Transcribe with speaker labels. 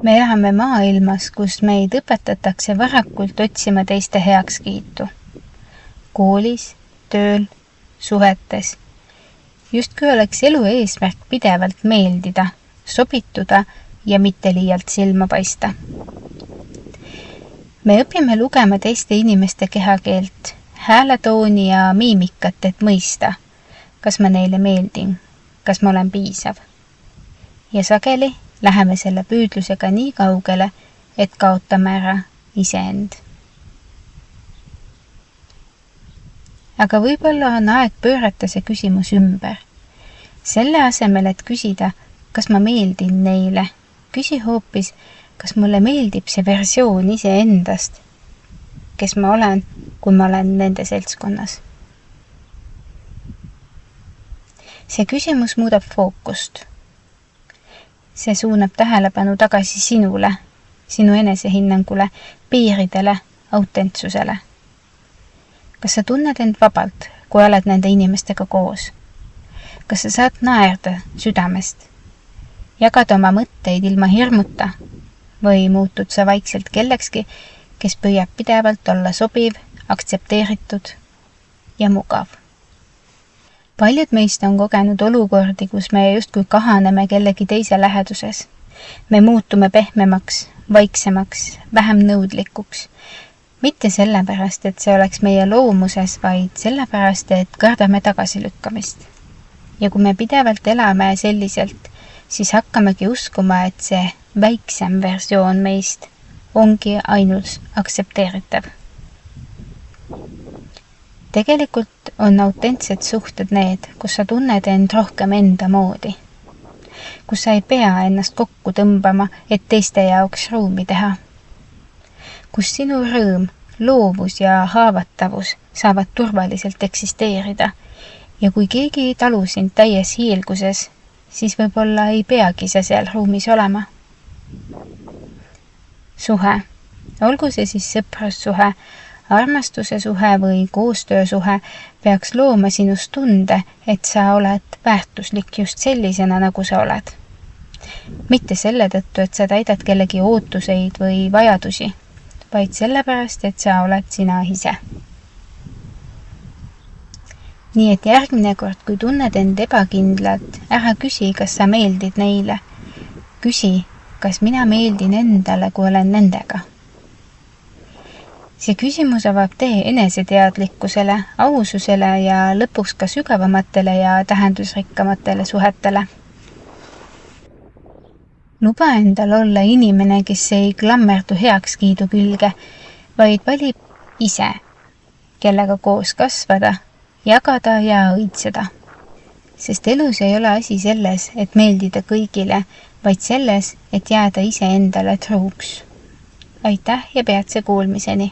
Speaker 1: Me elame maailmas, kus meid õpetatakse varakult otsima teiste heakskiitu. Koolis, tööl, suhetes. Justkui oleks elu eesmärk pidevalt meeldida, sobituda ja mitte liialt silma paista. Me õpime lugema teiste inimeste kehakeelt, hääletooni ja miimikat, et mõista, kas ma neile meeldin, kas ma olen piisav. Ja sageli läheme selle püüdlusega nii kaugele, et kaotame ära iseend. Aga võib-olla on aeg pöörata see küsimus ümber. Selle asemel, et küsida, kas ma meeldin neile, küsi hoopis, kas mulle meeldib see versioon iseendast, kes ma olen, kui ma olen nende seltskonnas. See küsimus muudab fookust. See suunab tähelepanu tagasi sinule, sinu enesehinnangule, piiridele, autentsusele. Kas sa tunned end vabalt, kui oled nende inimestega koos? Kas sa saad naerda südamest? Jagada oma mõtteid ilma hirmuta? Või muutud sa vaikselt kellekski, kes püüab pidevalt olla sobiv, aktsepteeritud ja mugav? Paljud meist on kogenud olukordi, kus me justkui kahaneme kellegi teise läheduses. Me muutume pehmemaks, vaiksemaks, vähem nõudlikuks. Mitte sellepärast, et see oleks meie loomuses, vaid sellepärast, et kardame tagasilükkamist. Ja kui me pidevalt elame selliselt, siis hakkamegi uskuma, et see väiksem versioon meist ongi ainult aktsepteeritav. Tegelikult on autentsed suhted need, kus sa tunned end rohkem enda moodi. Kus sa ei pea ennast kokku tõmbama, et teiste jaoks ruumi teha. Kus sinu rõõm, loovus ja haavatavus saavad turvaliselt eksisteerida ja kui keegi ei talu sind täies hiilguses, siis võib-olla ei peagi sa seal ruumis olema. Suhe. Olgu see siis sõprussuhe, armastuse suhe või koostöösuhe peaks looma sinust tunde, et sa oled väärtuslik just sellisena, nagu sa oled. Mitte selle tõttu, et sa täidad kellegi ootuseid või vajadusi, vaid sellepärast, et sa oled sina ise. Nii et järgmine kord, kui tunned end ebakindlalt, ära küsi, kas sa meeldid neile. Küsi, kas mina meeldin endale, kui olen nendega. See küsimus avab tee eneseteadlikkusele, aususele ja lõpuks ka sügavamatele ja tähendusrikkamatele suhetele. Luba endal olla inimene, kes ei klammerdu heakskiidu külge, vaid valib ise, kellega koos kasvada, jagada ja õitseda. Sest elus ei ole asi selles, et meeldida kõigile, vaid selles, et jääda ise endale truuks. Aitäh ja peatse kuulmiseni!